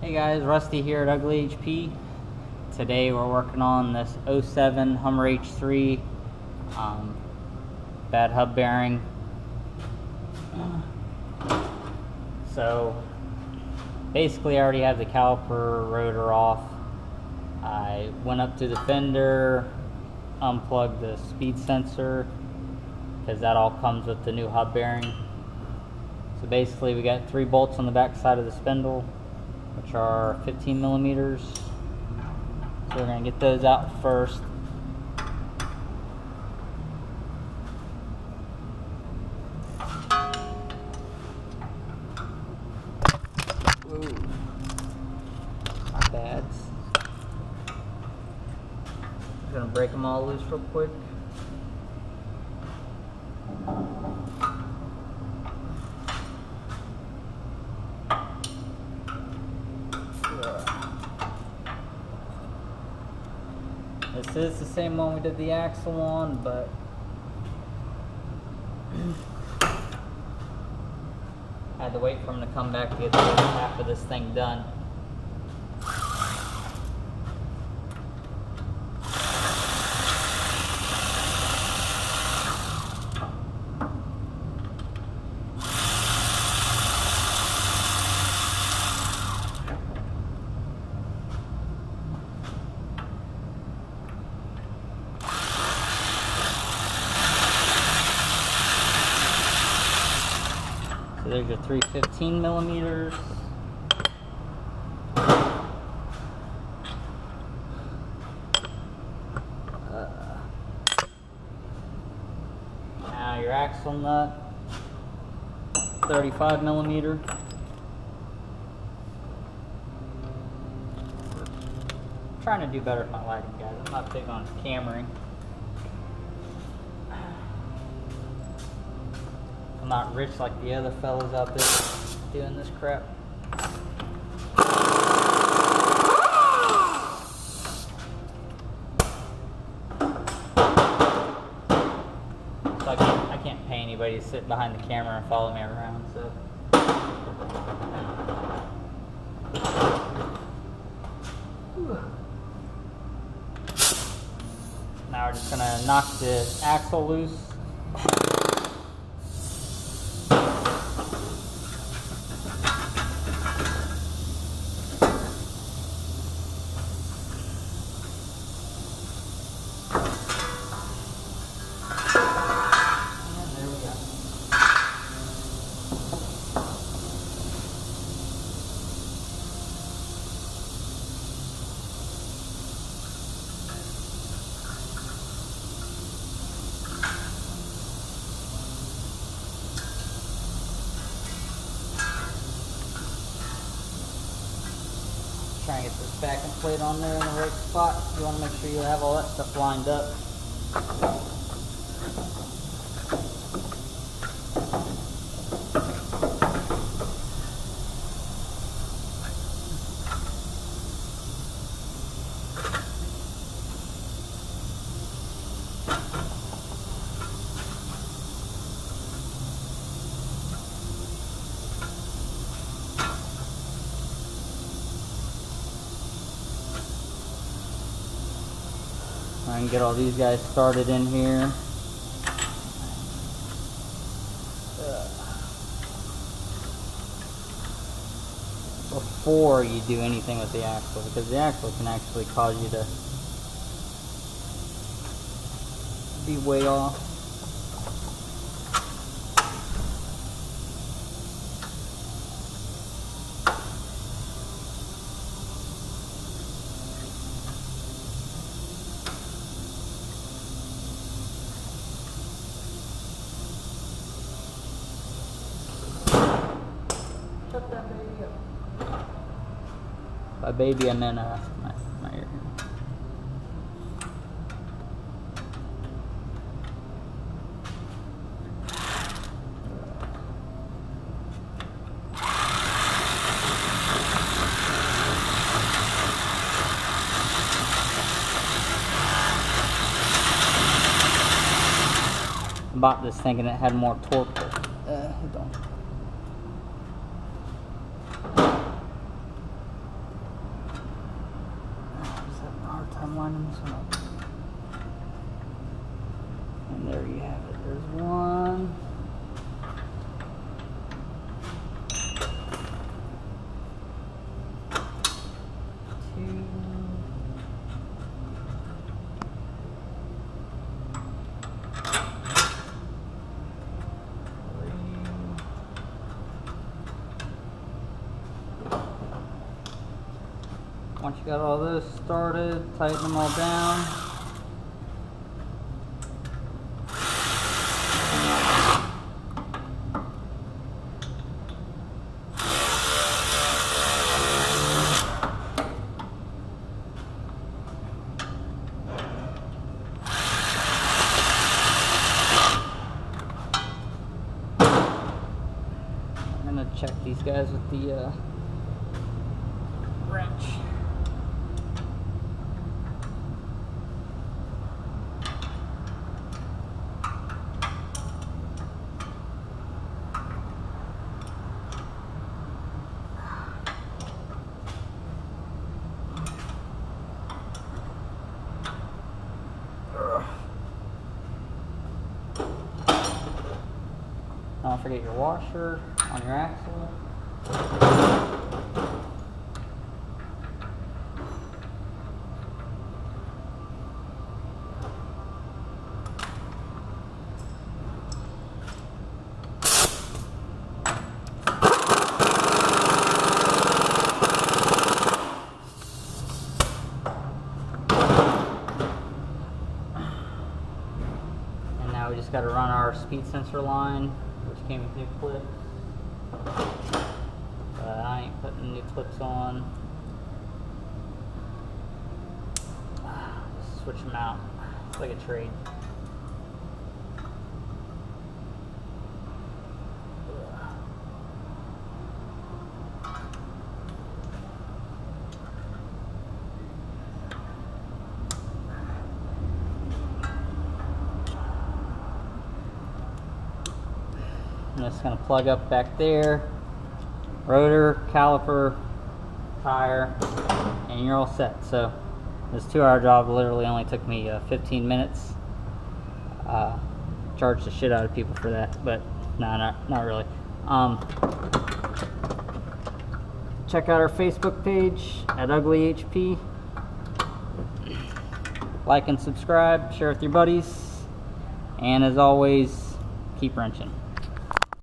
Hey guys, Rusty here at Ugly HP. Today we're working on this 07 Hummer H3 bad hub bearing. So basically I already have the caliper rotor off. I went up to the fender, unplugged the speed sensor because that all comes with the new hub bearing. So basically we got 3 bolts on the back side of the spindle, which are 15 millimeters. So we're going to get those out first. Whoa. Not bad. I'm going to break them all loose real quick. This is the same one we did the axle on, but I had to wait for him to come back to get the other half of this thing done. So there's your 3 15 millimeters. Now your axle nut, 35 millimeter. I'm trying to do better with my lighting, guys. I'm not big on cameraing. I'm not rich like the other fellas out there doing this crap. So I can't pay anybody to sit behind the camera and follow me around, so. Now we're just gonna knock the axle loose. Try and get this backing plate on there in the right spot. You want to make sure you have all that stuff lined up. I can get all these guys started in here. Before you do anything with the axle, because the axle can actually cause you to be way off. Shut that baby up. By baby, I meant my ear. I bought this thinking it had more torque, but it don't. this one up. And there you have it. There's one. Two. Once you got all this started, tighten them all down. I'm gonna check these guys with the wrench. Don't forget your washer on your axle. And now we just got to run our speed sensor line, which came with new clips. But I ain't putting new clips on. Switch them out. It's like a trade. I'm just going to plug up back there, rotor, caliper, tire, and you're all set. So this 2-hour job literally only took me 15 minutes. Charged the shit out of people for that, but no, not really. Check out our Facebook page at Ugly HP. Like and subscribe, share with your buddies, and as always, keep wrenching.